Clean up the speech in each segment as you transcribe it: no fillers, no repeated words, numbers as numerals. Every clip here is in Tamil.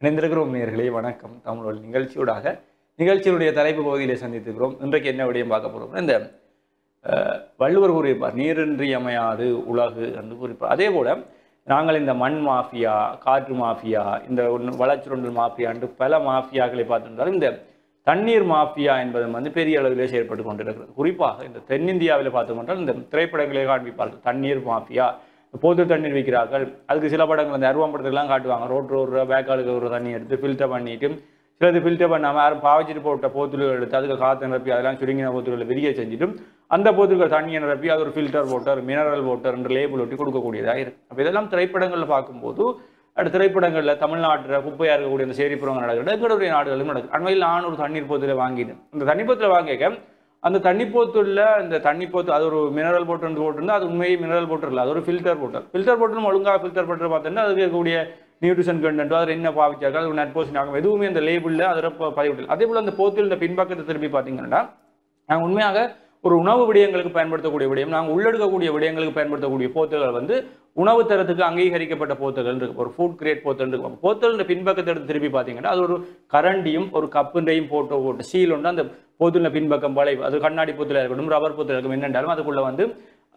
இணைந்திருக்கிறோம் நேயர்களே, வணக்கம். தமிழோட நிகழ்ச்சியுடைய தலைப்பு பகுதியிலே சந்தித்திருக்கிறோம். இன்றைக்கு என்ன விடயம் பார்க்க போகிறோம்? இந்த வள்ளுவர் கூறியிருப்பார், நீரின்றி அமையாது உலகு என்று கூறியிருப்பார். அதே போல நாங்கள் இந்த மண் மாஃபியா, காற்று மாஃபியா, இந்த வளச்சுரண்டல் மாஃபியா என்று பல மாஃபியாக்களை பார்த்திருந்தாலும் இந்த தண்ணீர் மாஃபியா என்பது பெரிய அளவிலே செயற்பட்டு கொண்டிருக்கிறது. குறிப்பாக இந்த தென்னிந்தியாவில் பார்த்தோம்னால் இந்த திரைப்படங்களே காண்பிப்பார்கள். தண்ணீர் மாஃபியா, போது தண்ணீர் விற்கிறார்கள். அதுக்கு சில படங்கள் அந்த அருவாம்படத்துக்கெல்லாம் காட்டுவாங்க. ரோட்ல வேக்காளுக்கு ஒரு தண்ணி எடுத்து ஃபில்டர் பண்ணிட்டு, சிலது ஃபில்டர் பண்ணாமல் யாரும் பாவச்சிட்டு போட்ட போத்துகள் எடுத்து அதுக்கு காற்று நிரப்பி அதெல்லாம் சுருங்கின போத்துக்களை விரிய செஞ்சுட்டு அந்த போத்துக்கள் தண்ணியை நிரப்பி அது ஒரு ஃபில்டர் வாட்டர், மினரல் வாட்டர் என்று லேபிள் ஒட்டி கொடுக்கக்கூடியதாக இருக்குது. அப்போ இதெல்லாம் திரைப்படங்களில் பார்க்கும்போது அடுத்த திரைப்படங்களில் தமிழ்நாட்டில் குப்பையாக இருக்கக்கூடிய அந்த சேரிப்புறங்கள் நடக்கிறது, எங்களுடைய நாடுகளும் நடக்குது. அண்மையில் நான் ஒரு தண்ணீர் போத்தில் வாங்கிட்டேன். அந்த தண்ணீர் போத்தில் வாங்கிக்க அந்த தண்ணிப்போத்துல இந்த தண்ணிப்போத்து அது ஒரு மினரல் வாட்டர் போட்டிருந்தா அது உண்மையை மினரல் வாட்டர் இல்லை, அது ஒரு ஃபில்டர் வாட்டர் ஒழுங்காக ஃபில்டர் வாட்டர் பார்த்தோன்னா அதுக்கு இருக்கக்கூடிய நியூட்ரிஷன் கண்டென்ட்டோ அதில் என்ன பாவிச்சார்கள், அது நட்போசனாகும் எதுவுமே அந்த லேபிளில் அதில் பதிவிடல். அதே போல் அந்த போத்தில் இந்த பின்பக்கத்தை திருப்பி பார்த்தீங்கன்னா நாங்கள் உண்மையாக ஒரு உணவு விடயங்களுக்கு பயன்படுத்தக்கூடிய விடயம், நாங்கள் உள்ளெடுக்கக்கூடிய விடயங்களுக்கு பயன்படுத்தக்கூடிய போத்தல்கள் உணவு தரத்துக்கு அங்கீகரிக்கப்பட்ட போத்தல்கள் இருக்கு. ஒரு ஃபுட் கிரேட் போத்தல் இருக்கு. போத்தல் பின்பக்கத்தை எடுத்து திருப்பி பார்த்தீங்கன்னா அது ஒரு கரண்டியும் ஒரு கப்புண்டையும் போட்டு சீல் ஒன்று அந்த போத்தலில் பின்பக்கம் வளைவு, அது கண்ணாடி போத்தலாக இருக்கட்டும், ரப்பர் போத்தல் இருக்கும், என்னென்றாலும் அதுக்குள்ள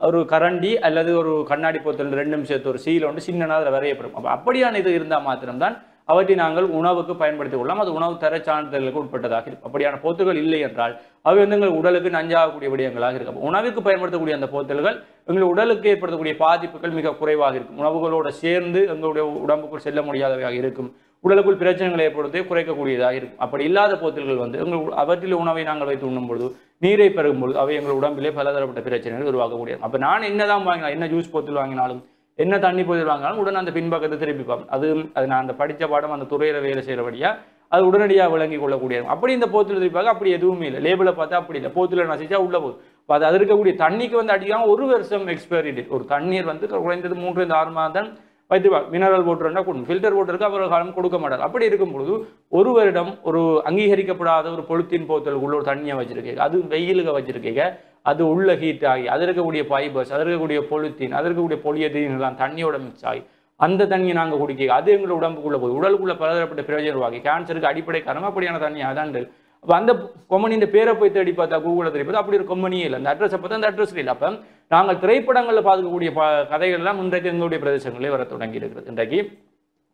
ஒரு கரண்டி அல்லது ஒரு கண்ணாடி போத்தல் ரெண்டும் சேர்த்து ஒரு சீல் ஒன்று சின்னதாக அதில் வரையப்படும். அப்போ அப்படியான இது இருந்தால் மாத்திரம்தான் அவற்றை நாங்கள் உணவுக்கு பயன்படுத்திக் கொள்ளலாம். அது உணவு தர சான்றிதழ்களுக்கு உட்பட்டதாக இருக்கும். அப்படியான போத்தல்கள் இல்லை என்றால் அவை எங்கள் உடலுக்கு நஞ்சாகக்கூடிய விடயங்களாக இருக்கும். உணவுக்கு பயன்படுத்தக்கூடிய அந்த போத்தல்கள் எங்கள் உடலுக்கு ஏற்படுத்தக்கூடிய பாதிப்புகள் மிக குறைவாக இருக்கும். உணவுகளோடு சேர்ந்து எங்களுடைய உடம்புக்குள் செல்ல முடியாதவையாக இருக்கும். உடலுக்குள் பிரச்சனைகளை ஏற்படுத்தி குறைக்கக்கூடியதாக இருக்கும். அப்படி இல்லாத போத்தல்கள் எங்கள் அவற்றில் உணவை நாங்கள் வைத்து உண்ணும் பொழுது, நீரை பெருகும்பொழுது அவை எங்கள் உடம்பிலே பலதரப்பட்ட பிரச்சனைகள் உருவாக்கக்கூடியது. அப்போ நான் என்னதான் வாங்கினாலும், என்ன ஜூஸ் போத்தல் வாங்கினாலும், என்ன தண்ணி போதில் வாங்கினாலும் உடனே அந்த பின்பக்கத்தை திருப்பி பார்ப்பேன். அது நான் அந்த படித்த பாடம் அந்த துறையில வேலை செய்கிறபடியா அது உடனடியாக விளங்கி கொள்ளக்கூடியது. அப்படி இந்த போத்தில் திருப்பி பார்க்க அப்படி எதுவுமே இல்லை. லேபிளை பார்த்தா அப்படி இல்லை. போத்தில் நசிச்சா உள்ள போகுது. இப்போ அது இருக்கக்கூடிய தண்ணிக்கு அடிக்காமல் 1 வருஷம் எக்ஸ்பைரி டேட். ஒரு தண்ணீர் குறைந்தது 3-6 மாதம் தான் வைத்துப்பாங்க. மினரல் வாட்டர்னா கொடுக்கும், ஃபில்டர் வாட்டருக்கு அவர் காலம் கொடுக்க மாட்டார். அப்படி இருக்கும் பொழுது 1 வருடம் ஒரு அங்கீகரிக்கப்படாத ஒரு பொலித்தீன் போத்தலுக்குள்ள ஒரு தண்ணியை வச்சிருக்கீங்க, அது வெயிலுக்கு வச்சிருக்கீங்க, அது உள்ள ஹீட் ஆகி அதில் இருக்கக்கூடிய ஃபைபர்ஸ், அதில் இருக்கக்கூடிய பொலித்தீன், அதில் இருக்கக்கூடிய பொலியதீன்லாம் தண்ணியோட மிக்ஸ் ஆகி அந்த தண்ணியை நாங்கள் குடிக்க அது எங்களோட உடம்புக்குள்ளே போய் உடலுக்குள்ள பலதரப்பட்ட பிரயோஜனம் உருவாகி கேன்சருக்கு அடிப்படை காரணம் அப்படியான தண்ணி அதான். அப்போ அந்த கொம்பனியின் பேரை போய் தேடி பார்த்தா கூகுளில் தேடி பார்த்தா அப்படி ஒரு கொம்பனியே இல்லை. அந்த அட்ரஸை பார்த்தா அந்த அட்ரஸ் இல்லை. அப்போ நாங்கள் திரைப்படங்களில் பார்க்கக்கூடிய கதைகள் எல்லாம் இன்றைக்கு எங்களுடைய பிரதேசங்களே வர தொடங்கி இருக்கிறது. இன்றைக்கு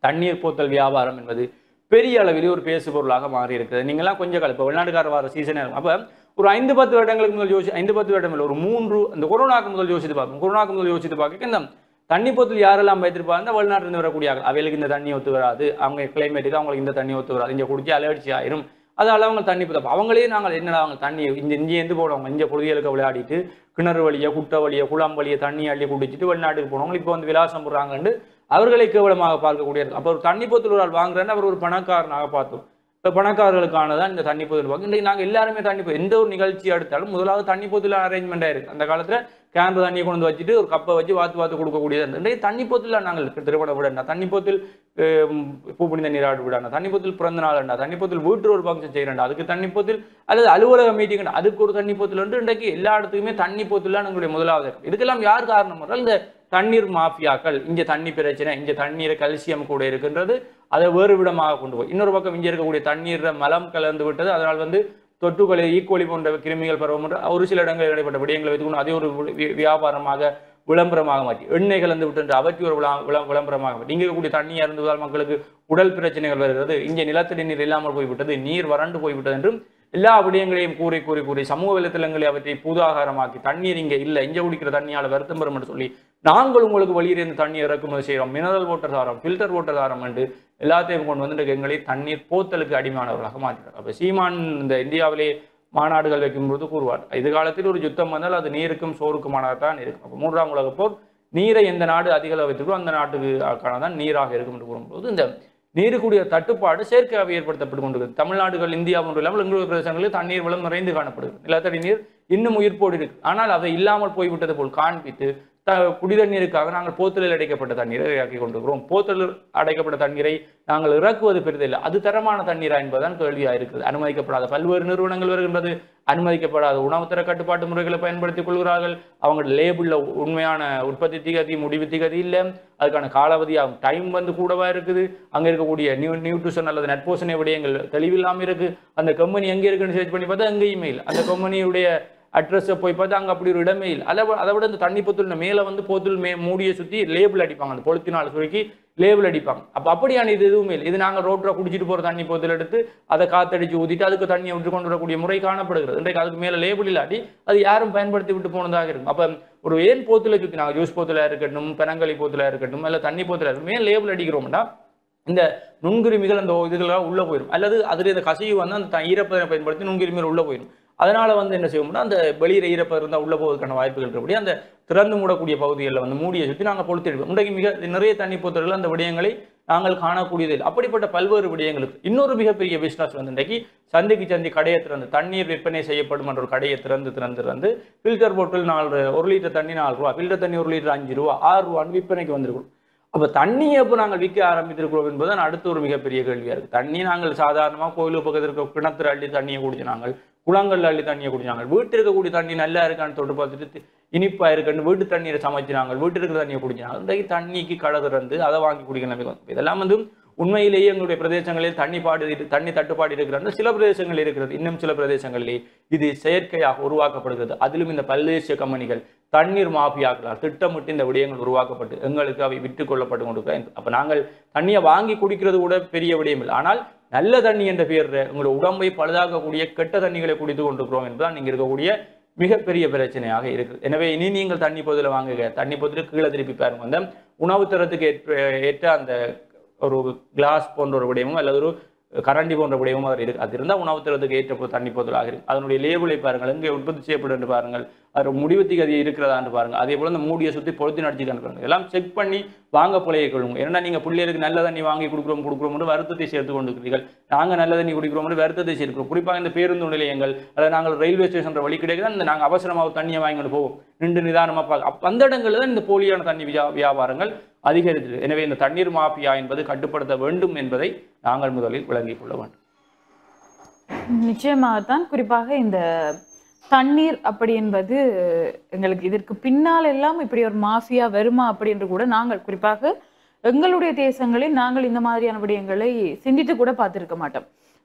தண்ணீர் போத்தல் வியாபாரம் என்பது பெரிய அளவிலே ஒரு பேசு பொருளாக மாறி இருக்கிறது. நீங்களாம் கொஞ்சம் காலம் இப்போ வெளிநாட்டுக்கார வர சீசனே இருக்கும். அப்போ ஒரு 5-10 வருடங்களுக்கு முதல் 5-10 வருடம் இல்லை, ஒரு 3 இந்த கொரோனாக்கு முதல் யோசித்து பார்ப்போம். கொரோனாக்கு முதல் யோசித்து பார்க்க இந்த தண்ணி போத்தல் யாரெல்லாம் வைத்திருப்பாங்க, வெளிநாட்டிலிருந்து வரக்கூடிய அவைகளுக்கு இந்த தண்ணி ஒத்து வராது, அவங்க கிளைமேட்டுக்கு அவங்களுக்கு இந்த தண்ணி ஒத்து வராது, இங்கே குடிச்சு அலர்ஜி ஆயிரும், அதால் அவங்க தண்ணி போத்தப்போ அவங்களே நாங்கள் என்னடா அவங்க தண்ணி இங்கே போடுவாங்க, இங்கே பொழுதிகளுக்கு விளையாடிட்டு கிணறு வழியை, குட்டை வழியை, குளம் வழியை தண்ணி அள்ளி குடிச்சிட்டு வெளிநாட்டுக்கு போனவங்க இப்போ விலாசம் போடுறாங்கன்னு அவர்களை கேவலமாக பார்க்கக்கூடியது. அப்போ ஒரு தண்ணி போத்தல் ஒரு ஆள் வாங்குறேன்னு அவர் ஒரு பணக்காரனாக பார்த்தோம். இப்போ பணக்காரர்களுக்கானதான் இந்த தண்ணி போத்தல் பார்க்க. இன்றைக்கு நாங்கள் எல்லாருமே தண்ணி எந்த ஒரு நிகழ்ச்சி எடுத்தாலும் முதலாவது தண்ணி போத்தல் அரேஞ்ச்மெண்ட் ஆயிருக்கு. அந்த காலத்தில் கேன் தண்ணியை கொண்டு வச்சுட்டு ஒரு கப்பை வச்சு வாத்து கொடுக்கக்கூடியது. இன்றைக்கு தண்ணி போத்தில் நாங்கள் திருவிட விடா, தண்ணி போத்தில் பூப்பணி நீராட்டு விடாண்டா, தண்ணி போத்தில் பிறந்த நாள்ண்டா, தண்ணி போத்தில் வீட்டு ஒரு ஃபங்க்ஷன் செய்யறா, அதுக்கு தண்ணி போத்தில் அல்லது அலுவலக மீட்டிங் அதுக்கு ஒரு தண்ணி போத்தில் வந்து இன்றைக்கு எல்லா இடத்துக்குமே தண்ணி போத்தில் எங்களுடைய முதலாவது. இதுக்கெல்லாம் யார் காரணம் என்றால் இந்த தண்ணீர் மாஃபியாக்கள். இங்கே தண்ணி பிரச்சனை, இங்கே தண்ணீரை கல்சியம் கூட இருக்கின்றது, அதை வேறு விடமாக கொண்டு போய் இன்னொரு பக்கம் இங்கே இருக்கக்கூடிய தண்ணீரை மலம் கலந்து விட்டது, அதனால் தொற்றுகளை ஈக்குவலி போன்ற கிருமிகள் பரவும் என்ற ஒரு சில இடங்களில் இடைப்பட்ட விடயங்களை வைத்துக்கொண்டு அதே ஒரு வியாபாரமாக விளம்பரமாக மாற்றி எண்ணெய் கலந்து விட்டு அவற்றி ஒரு விளம்பரமாக மாற்றி இங்கே இருக்கக்கூடிய தண்ணியாக இருந்ததால் மக்களுக்கு உடல் பிரச்சனைகள் வருகிறது, இங்கே நிலத்தடி நீர் இல்லாமல் போய்விட்டது, நீர் வறண்டு போய்விட்டது என்றும் எல்லா விடயங்களையும் கூறி சமூக வலைத்தளங்களை அவற்றை பூதாகாரமாக்கி தண்ணீர் இங்கே இல்லை, இங்கே குடிக்கிற தண்ணியால் வருத்தம் பெறும் என்று சொல்லி நாங்கள் உங்களுக்கு வெளியிருந்து தண்ணீர் இறக்குமதி செய்கிறோம், மினரல் வாட்டர் தாரம், ஃபில்டர் வாட்டர் தாரம் என்று எல்லாத்தையும் கொண்டு வந்து எங்களை தண்ணீர் போத்தலுக்கு அடிமையானவர்களாக மாற்றினார். அப்போ சீமான் இந்த இந்தியாவிலே மாநாடுகள் வைக்கும்போது கூறுவார், எதிர்காலத்தில் ஒரு யுத்தம் வந்தால் அது நீருக்கும் சோறுக்குமானதான் இருக்கும். அப்போ 3ஆம் உலகப் போர் நீரை எந்த நாடு அதிக வைத்திருக்கோ அந்த நாட்டுக்கானதான் நீராக இருக்கும் என்று கூறும்போது இந்த நீருக்குரிய தட்டுப்பாடு செயற்கையாக ஏற்படுத்தப்பட்டு கொண்டிருக்கிறது. தமிழ்நாடுகள், இந்தியா போன்ற இல்லாமல் எங்களுடைய பிரதேசங்களில் தண்ணீர் வளம் நிறைந்து காணப்படுகிறது. நிலத்தடி நீர் இன்னும் உயிர்ப்போடு இருக்கு. ஆனால் அதை இல்லாமல் போய்விட்டது போல் காண்பித்து குடி தண்ணீருக்காக நாங்கள் போத்தலில் அடைக்கப்பட்ட தண்ணீரை இறக்கி கொண்டிருக்கிறோம். போத்தலில் அடைக்கப்பட்ட தண்ணீரை நாங்கள் இறக்குவது பெரிதில்லை, அது தரமான தண்ணீரா என்பதுதான் கேள்வியாக இருக்குது. அனுமதிக்கப்படாத பல்வேறு நிறுவனங்கள் வருகின்றது, அனுமதிக்கப்படாத உணவுத்தர கட்டுப்பாட்டு முறைகளை பயன்படுத்திக் கொள்கிறார்கள். அவங்க லேபிளில் உண்மையான உற்பத்தி திகதி முடிவு திகதி இல்லை, அதுக்கான காலாவதி டைம் வந்து கூடவா இருக்குது. அங்கே இருக்கக்கூடிய நியூட்ரிஷன் அல்லது நட்போசனை விடயங்கள் தெளிவில்லாமல் இருக்கு. அந்த கம்பெனி எங்கே இருக்குன்னு சர்ச் பண்ணி பார்த்தா எங்கேயுமே இல்லை. அந்த கம்பெனியுடைய அட்ரஸை போய் பார்த்தா அங்கே அப்படி ஒரு இடமே இல்லை. அதை விட இந்த தண்ணி பொத்துல மேலே வந்து போத்தல் மூடியை சுற்றி லேபிள் அடிப்பாங்க, அந்த பொலித்தினால் சுருக்கி லேபிள் அடிப்பாங்க. அப்போ அப்படியான இது எதுவுமே இல்லை. இது நாங்கள் ரோட்டில் குடிச்சிட்டு போகிற தண்ணி போத்தல் எடுத்து அதை காத்தடிச்சு ஊற்றிட்டு அதுக்கு தண்ணியை விட்டு கொண்டு வரக்கூடிய முறை காணப்படுகிறது. இன்றைக்கு அதுக்கு மேலே லேபிள் இல்லாட்டி அது யாரும் பயன்படுத்தி விட்டு போனதாக இருக்கும். அப்போ ஒரு ஏன் போத்தலை சுற்றி நாங்கள் ஜூஸ் போத்தலாக இருக்கட்டும், பெனங்களி போத்தலாக இருக்கட்டும், இல்லை தண்ணி போத்தலாக இருக்கட்டும், மேல் லேபிள் அடிக்கிறோம்னா இந்த நுண்கிருமிகள் அந்த இதுகளாக உள்ளே போயிடும், அல்லது அதில் இந்த கசிவு வந்து அந்த ஈரப்பதனை பயன்படுத்தி நுண்கிருமிகள் உள்ளே போயிடும். அதனால வந்து என்ன செய்வோம்னா அந்த வெளியில ஈரப்பதம் இருந்தால் உள்ள போவதற்கான வாய்ப்புகள் இருக்கிறபடி அந்த திறந்து மூடக்கூடிய பகுதிகளில் வந்து மூடியை சுற்றி நாங்கள் பொழுத்து எடுப்போம். இன்றைக்கு மிக நிறைய தண்ணி போத்தல்கள் அந்த விடயங்களை நாங்கள் காணக்கூடியதில்லை. அப்படிப்பட்ட பல்வேறு விடயங்களுக்கு இன்னொரு மிகப்பெரிய பிஸ்னஸ் வந்து இன்றைக்கு சந்தைக்கு சந்தி கடையை திறந்து தண்ணீர் விற்பனை செய்யப்படும் என்ற ஒரு கடையை திறந்து ஃபில்டர் போட்டில் 1 லிட்டர் தண்ணி 4 ரூபா, ஃபில்டர் தண்ணி 1 லிட்டர் 5 ரூபா 6 ரூபான்னு விற்பனைக்கு வந்திருக்கும். அப்போ தண்ணியை எப்போ நாங்கள் விற்க ஆரம்பித்திருக்கிறோம் என்பதுதான் அடுத்த ஒரு மிகப்பெரிய கேள்வியாக இருக்குது. தண்ணி நாங்கள் சாதாரணமாக கோயிலுக்கு பக்கத்தில் இருக்க கிணத்துல அள்ளி தண்ணியை குடிச்சு நாங்கள், குளங்கள்ல அள்ளி தண்ணியை குடிச்சாங்க, வீட்டு இருக்கக்கூடிய தண்ணி நல்லா இருக்கான்னு தொட்டு பார்த்துட்டு இனிப்பா இருக்குன்னு வீட்டு தண்ணீரை சமைச்சினாங்க, வீட்டு இருக்கிற தண்ணியை குடிச்சாங்க. இன்றைக்கு தண்ணிக்கு கடை திறந்து அதை வாங்கி குடிக்கணும். இதெல்லாம் வந்து உண்மையிலேயே எங்களுடைய பிரதேசங்களில் தண்ணி தட்டுப்பாடு இருக்கிறாங்க. சில பிரதேசங்கள் இருக்கிறது, இன்னும் சில பிரதேசங்களிலே இது செயற்கையாக உருவாக்கப்படுகிறது. அதிலும் இந்த பல்தேசிய கம்பெனிகள் தண்ணீர் மாஃபியாக்களால் திட்டமிட்டு இந்த விடயங்கள் உருவாக்கப்பட்டு எங்களுக்கு அவை விட்டுக் கொள்ளப்பட்டு கொண்டிருக்கிறேன். அப்போ நாங்கள் தண்ணியை வாங்கி குடிக்கிறது கூட பெரிய விடயம் இல்லை, ஆனால் நல்ல தண்ணி என்ற பெயரில் உங்களுடைய உடம்பை பழுதாக்கக்கூடிய கெட்ட தண்ணிகளை குடித்து கொண்டிருக்கிறோம் என்பதுதான் நீங்கள் இருக்கக்கூடிய மிகப்பெரிய பிரச்சனையாக இருக்குது. எனவே இனி நீங்கள் தண்ணி பொதுல வாங்குக, தண்ணி பொதுல கீழே திருப்பி பாருங்க. அந்த உணவு தரத்துக்கு ஏற்ற அந்த ஒரு கிளாஸ் போன்ற ஒரு விடயமும் அல்லது ஒரு கரண்டி போன்ற விடயமும் அது இருக்கு. அது இருந்தால் உணவு தரத்துக்கு ஏற்ற தண்ணி பொதுலாக இருக்கு. அதனுடைய லேபிளை பாருங்கள், எங்கே உற்பத்தி செய்யப்படும் என்று பாருங்கள், அது முடிவுத்திக்கு அது இருக்கிறதான்னு பாருங்க. அதே போல அந்த மூடியை சுற்றி பொழுத்தி நடிச்சுக்கான்னு பாருங்க. எல்லாம் செக் பண்ணி வாங்க பிள்ளையை கொள்ளுங்க. ஏன்னா நீங்கள் பிள்ளைகளுக்கு நல்ல தண்ணி வாங்கி கொடுக்குறோம் வருத்தத்தை சேர்த்து கொண்டிருக்கிறீர்கள். நாங்கள் நல்ல தண்ணி குடிக்கிறோம் வருத்தத்தை சேர்க்கிறோம். குறிப்பாக இந்த பேருந்து நிலையங்கள், அதாவது நாங்கள் ரயில்வே ஸ்டேஷன் வழி கிடைக்குதான் இந்த நாங்கள் அவசரமாக தண்ணியை வாங்கிட்டு போவோம், நின்று நிதானமாக பார்க்க. அந்த இடங்களில் தான் இந்த போலியான தண்ணி வியாபாரங்கள் அதிகரித்தது. எனவே இந்த தண்ணீர் மாஃபியா என்பது கட்டுப்படுத்த வேண்டும் என்பதை நாங்கள் முதலில் விளங்கிக் கொள்ள வேண்டும். நிச்சயமாகத்தான். குறிப்பாக இந்த தண்ணீர் அப்படி என்பது எங்களுக்கு இதற்கு பின்னால் எல்லாம் இப்படி ஒரு மாஃபியா வருமா அப்படி என்று கூட நாங்கள் குறிப்பாக எங்களுடைய தேசங்களில் நாங்கள் இந்த மாதிரியான விடயங்களை சிந்தித்து கூட பார்த்திருக்க மாட்டோம்.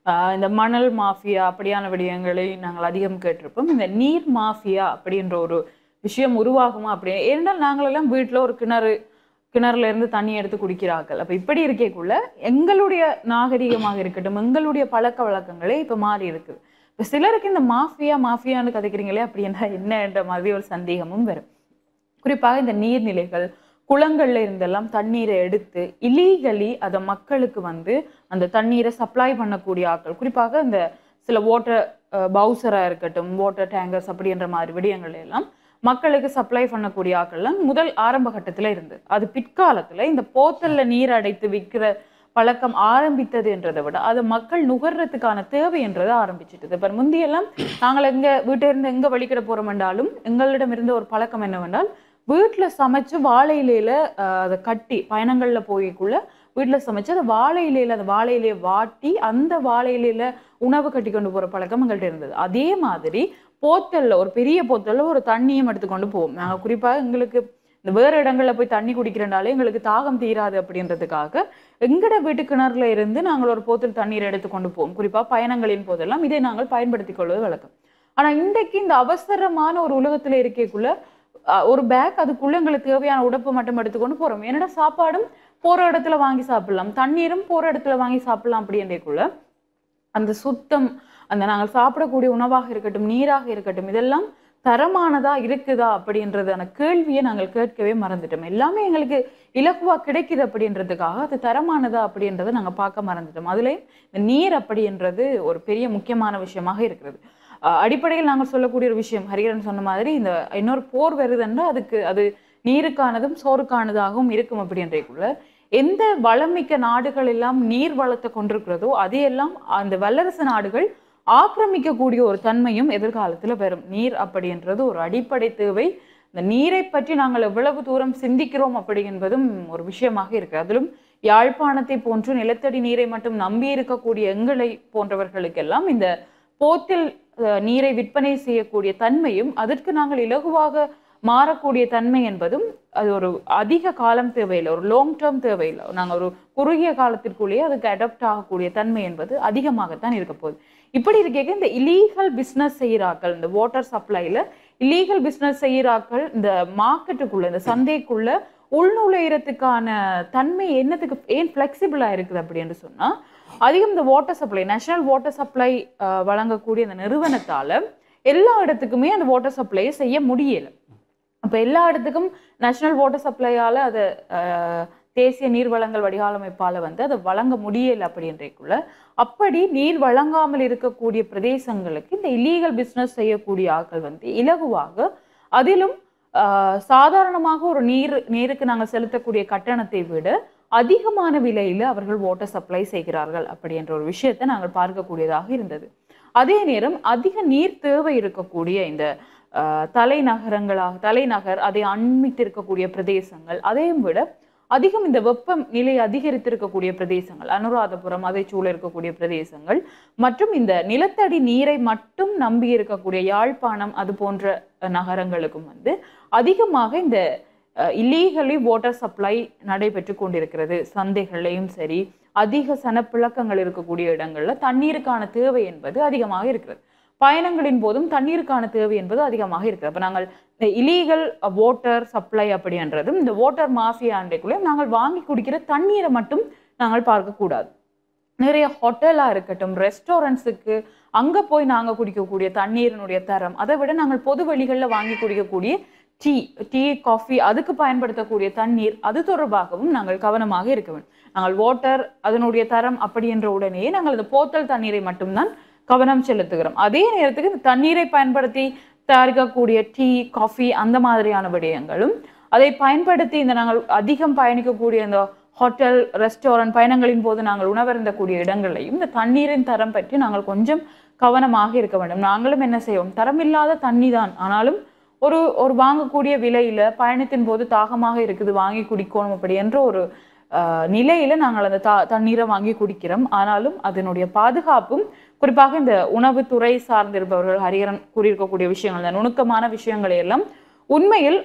இந்த மணல் மாஃபியா அப்படியான விடயங்களை நாங்கள் அதிகம் கேட்டிருப்போம். இந்த நீர் மாஃபியா அப்படின்ற ஒரு விஷயம் உருவாகுமா அப்படி, ஏனென்றால் நாங்களெல்லாம் வீட்டில் ஒரு கிணறுல இருந்து தண்ணி எடுத்து குடிக்கிறார்கள். அப்ப இப்படி இருக்கக்குள்ள எங்களுடைய நாகரிகமாக இருக்கட்டும், எங்களுடைய பழக்க வழக்கங்களே இப்ப மாறி இருக்குது. இப்ப சிலருக்கு இந்த மாஃபியான்னு கதைக்கிறீங்களே அப்படின்னா என்னன்ற மாதிரி ஒரு சந்தேகமும் வரும். குறிப்பாக இந்த நீர்நிலைகள் குளங்கள்ல இருந்தெல்லாம் தண்ணீரை எடுத்து இல்லீகலி அதை மக்களுக்கு வந்து அந்த தண்ணீரை சப்ளை பண்ணக்கூடிய ஆட்கள், குறிப்பாக இந்த சில வாட்டர் பவுசரா இருக்கட்டும், வாட்டர் டேங்கர்ஸ் அப்படின்ற மாதிரி விடயங்கள் எல்லாம் மக்களுக்கு சப்ளை பண்ணக்கூடிய ஆட்கள்லாம் முதல் ஆரம்ப கட்டத்துல இருந்தது. அது பிற்காலத்துல இந்த போத்தல்ல நீர் அடைத்து விற்கிற பழக்கம் ஆரம்பித்தது என்றதை விட அது மக்கள் நுகர்றதுக்கான தேவை என்றதை ஆரம்பிச்சுட்டது. இப்ப முந்தியெல்லாம் நாங்கள் எங்க வீட்டை இருந்து எங்க வழிக்கிட போறோம் என்றாலும் எங்களிடம் இருந்த ஒரு பழக்கம் என்னவென்றால் வீட்டுல சமைச்சு வாழை இலையில அதை கட்டி பயணங்கள்ல போய்க்குள்ள வீட்டுல சமைச்சு அந்த வாழை இலையை வாட்டி அந்த வாழை இலையில உணவு கட்டி கொண்டு போற பழக்கம் எங்கள்கிட்ட இருந்தது. அதே மாதிரி போத்தல்ல ஒரு பெரிய போத்தல்ல ஒரு தண்ணியும் எடுத்துக்கொண்டு போவோம். நாங்கள் குறிப்பாக எங்களுக்கு இந்த வேறு இடங்கள்ல போய் தண்ணி குடிக்கிறனாலே எங்களுக்கு தாகம் தீராது அப்படின்றதுக்காக எங்கட வீட்டு கிணறுல இருந்து நாங்கள் ஒரு போத்தல் தண்ணீர் எடுத்துக்கொண்டு போவோம். குறிப்பா பயணங்களின் போதெல்லாம் இதை நாங்கள் பயன்படுத்திக் கொள்வது வழக்கம். ஆனா இன்றைக்கு இந்த அவசரமான ஒரு உலகத்துல இருக்கக்குள்ள ஒரு பேக் அதுக்குள்ள எங்களுக்கு தேவையான உடப்பு மட்டும் எடுத்துக்கொண்டு போறோம். என்னடா சாப்பாடும் போற இடத்துல வாங்கி சாப்பிடலாம், தண்ணீரும் போற இடத்துல வாங்கி சாப்பிடலாம் அப்படின்றக்குள்ள அந்த சுத்தம், அந்த நாங்கள் சாப்பிடக்கூடிய உணவாக இருக்கட்டும், நீராக இருக்கட்டும், இதெல்லாம் தரமானதா இருக்குதா அப்படின்றதான கேள்வியை நாங்கள் கேட்கவே மறந்துட்டோம். எல்லாமே எங்களுக்கு இலகுவா கிடைக்குது அப்படின்றதுக்காக அது தரமானதா அப்படின்றத நாங்கள் பார்க்க மறந்துட்டோம். அதுலேயும் இந்த நீர் அப்படின்றது ஒரு பெரிய முக்கியமான விஷயமாக இருக்கிறது. அடிப்படையில் நாங்கள் சொல்லக்கூடிய ஒரு விஷயம், ஹரிகரன் சொன்ன மாதிரி இந்த இன்னொரு போர் வருதுன்னா அதுக்கு அது நீருக்கானதும் சோறுக்கானதாகவும் இருக்கும் அப்படின்றக்குள்ள எந்த வளமிக்க நாடுகள் எல்லாம் நீர் வளத்தை கொண்டிருக்கிறதோ அதையெல்லாம் அந்த வல்லரசு நாடுகள் ஆக்கிரமிக்கக்கூடிய ஒரு தன்மையும் எதிர்காலத்துல பெறும். நீர் அப்படின்றது ஒரு அடிப்படை தேவை இந்த நீரை பற்றி நாங்கள் எவ்வளவு தூரம் சிந்திக்கிறோம் அப்படி என்பதும் ஒரு விஷயமாக இருக்கு. அதிலும் யாழ்ப்பாணத்தை போன்று நிலத்தடி நீரை மட்டும் நம்பி இருக்கக்கூடிய எங்களை போன்றவர்களுக்கெல்லாம் இந்த போத்தில் நீரை விற்பனை செய்யக்கூடிய தன்மையும் அதற்கு நாங்கள் இலகுவாக மாறக்கூடிய தன்மை என்பதும் அது ஒரு அதிக காலம் தேவையில்லை, ஒரு லாங் டேர்ம் தேவையில்லை. நாங்கள் ஒரு குறுகிய காலத்திற்குள்ளேயே அதுக்கு அடாப்ட் ஆகக்கூடிய தன்மை என்பது அதிகமாகத்தான் இருக்க போகுது. இப்படி இருக்க இந்த இல்லீகல் பிஸ்னஸ் செய்கிறார்கள், இந்த வாட்டர் சப்ளைல இல்லீகல் பிஸ்னஸ் செய்கிறார்கள் இந்த மார்க்கெட்டுக்குள்ள இந்த சந்தைக்குள்ள உள்நுழையிறதுக்கான தன்மை என்னத்துக்கு ஏன் ஃப்ளெக்சிபிளா இருக்குது அப்படின்னு சொன்னா, அதிகம் இந்த water supply national water supply வழங்கக்கூடிய இந்த நிறுவனத்தால எல்லா இடத்துக்குமே அந்த வாட்டர் சப்ளையை செய்ய முடியலை. அப்போ எல்லா இடத்துக்கும் நேஷனல் வாட்டர் சப்ளையால் அதை தேசிய நீர் வழங்கல் வடிகாலமைப்பால் வந்து அதை வழங்க முடியலை அப்படின்றக்குள்ள அப்படி நீர் வழங்காமல் இருக்கக்கூடிய பிரதேசங்களுக்கு இந்த இல்லீகல் பிஸ்னஸ் செய்யக்கூடிய ஆட்கள் வந்து இலகுவாக அதிலும் சாதாரணமாக ஒரு நீருக்கு நாங்கள் செலுத்தக்கூடிய கட்டணத்தை விட அதிகமான விலையில் அவர்கள் வாட்டர் சப்ளை செய்கிறார்கள் அப்படின்ற ஒரு விஷயத்தை நாங்கள் பார்க்கக்கூடியதாக இருந்தது. அதே நேரம் அதிக நீர் தேவை இருக்கக்கூடிய இந்த தலைநகர் அதை அண்மித்திருக்கக்கூடிய பிரதேசங்கள், அதையும் விட அதிகம் இந்த வெப்பம் நிலை அதிகரித்திருக்கக்கூடிய பிரதேசங்கள், அனுராதபுரம் அதை சூழ இருக்கக்கூடிய பிரதேசங்கள் மற்றும் இந்த நிலத்தடி நீரை மட்டும் நம்பி இருக்கக்கூடிய யாழ்ப்பாணம் அது போன்ற நகரங்களுக்கும் வந்து அதிகமாக இந்த இல்லீகலி வாட்டர் சப்ளை நடைபெற்று கொண்டிருக்கிறது. சந்தைகள்லையும் சரி, அதிக சனப்பிழக்கங்கள் இருக்கக்கூடிய இடங்கள்ல தண்ணீருக்கான தேவை என்பது அதிகமாக இருக்கிறது. பயணங்களின் போதும் தண்ணீருக்கான தேவை என்பது அதிகமாக இருக்கிறது. அப்போ நாங்கள் இந்த இல்லீகல் வாட்டர் சப்ளை அப்படின்றதும் இந்த வாட்டர் மாஃபியா அண்டைக்குள்ளேயும் நாங்கள் வாங்கி குடிக்கிற தண்ணீரை மட்டும் நாங்கள் பார்க்கக்கூடாது. நிறைய ஹோட்டலாக இருக்கட்டும், ரெஸ்டாரண்ட்ஸுக்கு அங்கே போய் நாங்கள் குடிக்கக்கூடிய தண்ணீரினுடைய தரம், அதை விட நாங்கள் பொது வழிகளில் வாங்கி குடிக்கக்கூடிய டீ காஃபி அதுக்கு பயன்படுத்தக்கூடிய தண்ணீர், அது தொடர்பாகவும் நாங்கள் கவனமாக இருக்க வேண்டும். நாங்கள் வாட்டர் அதனுடைய தரம் அப்படி என்ற உடனேயே நாங்கள் இந்த போத்தல் தண்ணீரை மட்டும்தான் கவனம் செலுத்துகிறோம். அதே நேரத்துக்கு இந்த தண்ணீரை பயன்படுத்தி தயாரிக்கக்கூடிய டீ காஃபி அந்த மாதிரியான விடயங்களும், அதை பயன்படுத்தி இந்த நாங்கள் அதிகம் பயணிக்கக்கூடிய இந்த ஹோட்டல் ரெஸ்டாரண்ட் பயணங்களின் போது நாங்கள் உணவருந்தக்கூடிய இடங்களையும் இந்த தண்ணீரின் தரம் பற்றி நாங்கள் கொஞ்சம் கவனமாக இருக்க வேண்டும். நாங்களும் என்ன செய்வோம், தரமில்லாத தண்ணி தான், ஆனாலும் ஒரு வாங்கக்கூடிய விலையில பயணத்தின் போது தாகமாக இருக்குது வாங்கி குடிக்கணும் அப்படி என்ற ஒரு நிலையில நாங்கள் அந்த தண்ணீரை வாங்கி குடிக்கிறோம். ஆனாலும் அதனுடைய பாதுகாப்பும், குறிப்பாக இந்த உணவுத்துறை சார்ந்திருப்பவர்கள் ஹரிஹரன் கூறியிருக்கக்கூடிய விஷயங்கள், இந்த நுணுக்கமான விஷயங்களை எல்லாம் உண்மையில்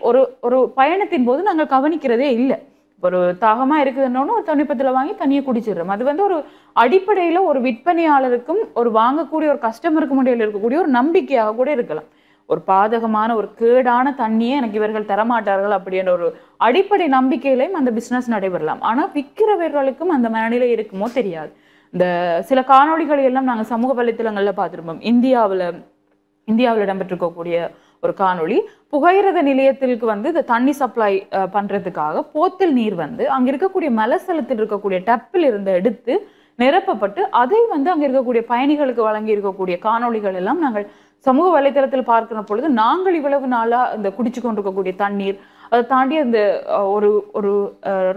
ஒரு பயணத்தின் போது நாங்கள் கவனிக்கிறதே இல்லை. ஒரு தாகமா இருக்குதுன்னு ஒரு தண்ணிப்பத்தில் வாங்கி தண்ணியை குடிச்சிடுறோம். அது வந்து ஒரு அடிப்படையில ஒரு விற்பனையாளருக்கும் ஒரு வாங்கக்கூடிய ஒரு கஸ்டமருக்கும் இடையில இருக்கக்கூடிய ஒரு நம்பிக்கையாக கூட இருக்கலாம். ஒரு பாதகமான ஒரு கேடான தண்ணியை எனக்கு இவர்கள் தரமாட்டார்கள் அப்படின்ற ஒரு அடிப்படை நம்பிக்கையிலையும் அந்த பிஸ்னஸ் நடைபெறலாம். ஆனால் விற்கிறவர்களுக்கும் அந்த மனநிலை இருக்குமோ தெரியாது. இந்த சில காணொளிகளை எல்லாம் நாங்கள் சமூக வலைத்தளங்களில் பார்த்துருப்போம். இந்தியாவில் இடம்பெற்றிருக்கக்கூடிய ஒரு காணொளி, புகையிரத நிலையத்திற்கு வந்து இந்த தண்ணி சப்ளை பண்றதுக்காக போத்தில் நீர் வந்து அங்க இருக்கக்கூடிய மலசலத்தில் இருக்கக்கூடிய டப்பில் இருந்து எடுத்து நிரப்பப்பட்டு அதை வந்து அங்க இருக்கக்கூடிய பயணிகளுக்கு வழங்கி இருக்கக்கூடிய காணொளிகள் எல்லாம் நாங்கள் சமூக வலைத்தளத்தில் பார்க்கிற பொழுது, நாங்கள் இவ்வளவு நாளா இந்த குடிச்சு கொண்டிருக்கக்கூடிய தண்ணீர், அதை தாண்டி அந்த ஒரு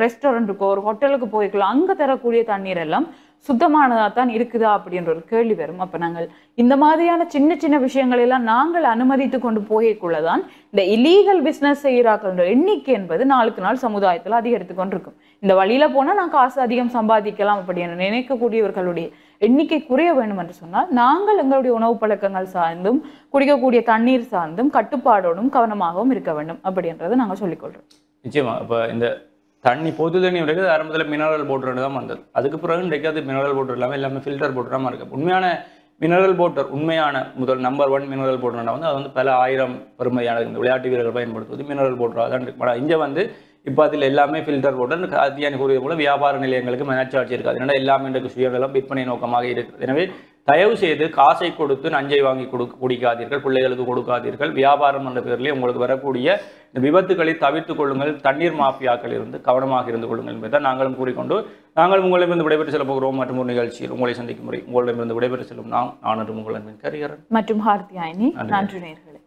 ரெஸ்டாரண்ட்டுக்கோ ஒரு ஹோட்டலுக்கு போய்க்கலாம், அங்க தரக்கூடிய தண்ணீர் எல்லாம் சுத்தமானதா தான் இருக்குதா அப்படின்ற ஒரு கேள்வி வரும். அப்ப நாங்கள் இந்த மாதிரியான சின்ன சின்ன விஷயங்கள் எல்லாம் நாங்கள் அனுமதித்து கொண்டு போய்க்குள்ளதான் இந்த இல்லீகல் பிஸ்னஸ் செய்கிறார்கள் எண்ணிக்கை என்பது நாளுக்கு நாள் சமுதாயத்தில் அதிகரித்து கொண்டிருக்கும். இந்த வழியில போனா நான் காசு அதிகம் சம்பாதிக்கலாம் அப்படின்னு நினைக்கக்கூடியவர்களுடைய எண்ணிக்கை குறைய வேண்டும் என்று சொன்னால், நாங்கள் எங்களுடைய உணவு பழக்கங்கள் சார்ந்தும் குடிக்கக்கூடிய தண்ணீர் சார்ந்தும் கட்டுப்பாடோடும் கவனமாகவும் இருக்க வேண்டும் அப்படின்றத நாங்கள் சொல்லிக்கொள்றோம். நிச்சயமா. இப்போ இந்த தண்ணி பொது தண்ணி உடைக்கிறது ஆரம்பத்தில் மினரல் வாட்டர் தான் வந்தது. அதுக்கு பிறகு இன்றைக்காது மினரல் வாட்டர் இல்லாமல் எல்லாமே ஃபில்டர் வாட்டராக இருக்குது. உண்மையான மினரல் வாட்டர், உண்மையான நம்பர் 1 மினரல் வாட்டர்னா வந்து அது வந்து பல ஆயிரம் பெருமையான இந்த விளையாட்டு வீரர்கள் பயன்படுத்துவது மினரல் வாட்டராக தான் இருக்கு. இங்கே வந்து இப்போ அதில் எல்லாமே ஃபில்டர் வாட்டர், அதிகாரி கூறியது போல வியாபார நிலையங்களுக்கு மனச்சாட்சி இருக்காது. ஏன்னா எல்லாமே இன்றைக்கு சுயநலம் விற்பனை நோக்கமாக இருக்குது. எனவே தயவு செய்து காசை கொடுத்து நஞ்சை வாங்கி குடிக்காதீர்கள், பிள்ளைகளுக்கு கொடுக்காதீர்கள். வியாபாரம் என்ற பேரிலே உங்களுக்கு வரக்கூடிய இந்த விபத்துக்களை தவிர்த்து கொள்ளுங்கள். தண்ணீர் மாஃபியாக்கள் இருந்து கவனமாக இருந்து கொள்ளுங்கள் என்பதை நாங்களும் கூறிக்கொண்டு நாங்கள் உங்களிடமிருந்து விடைபெற்று செல்ல போகிறோம். மற்றும் ஒரு நிகழ்ச்சியில் உங்களை சந்திக்கும் முறை உங்களிடமிருந்து விடைபெற்று செல்லும் நான் உங்கள் ஹரிஹரன் மற்றும் ஹார்த்தியாயினி. நன்றி நேயர்களே.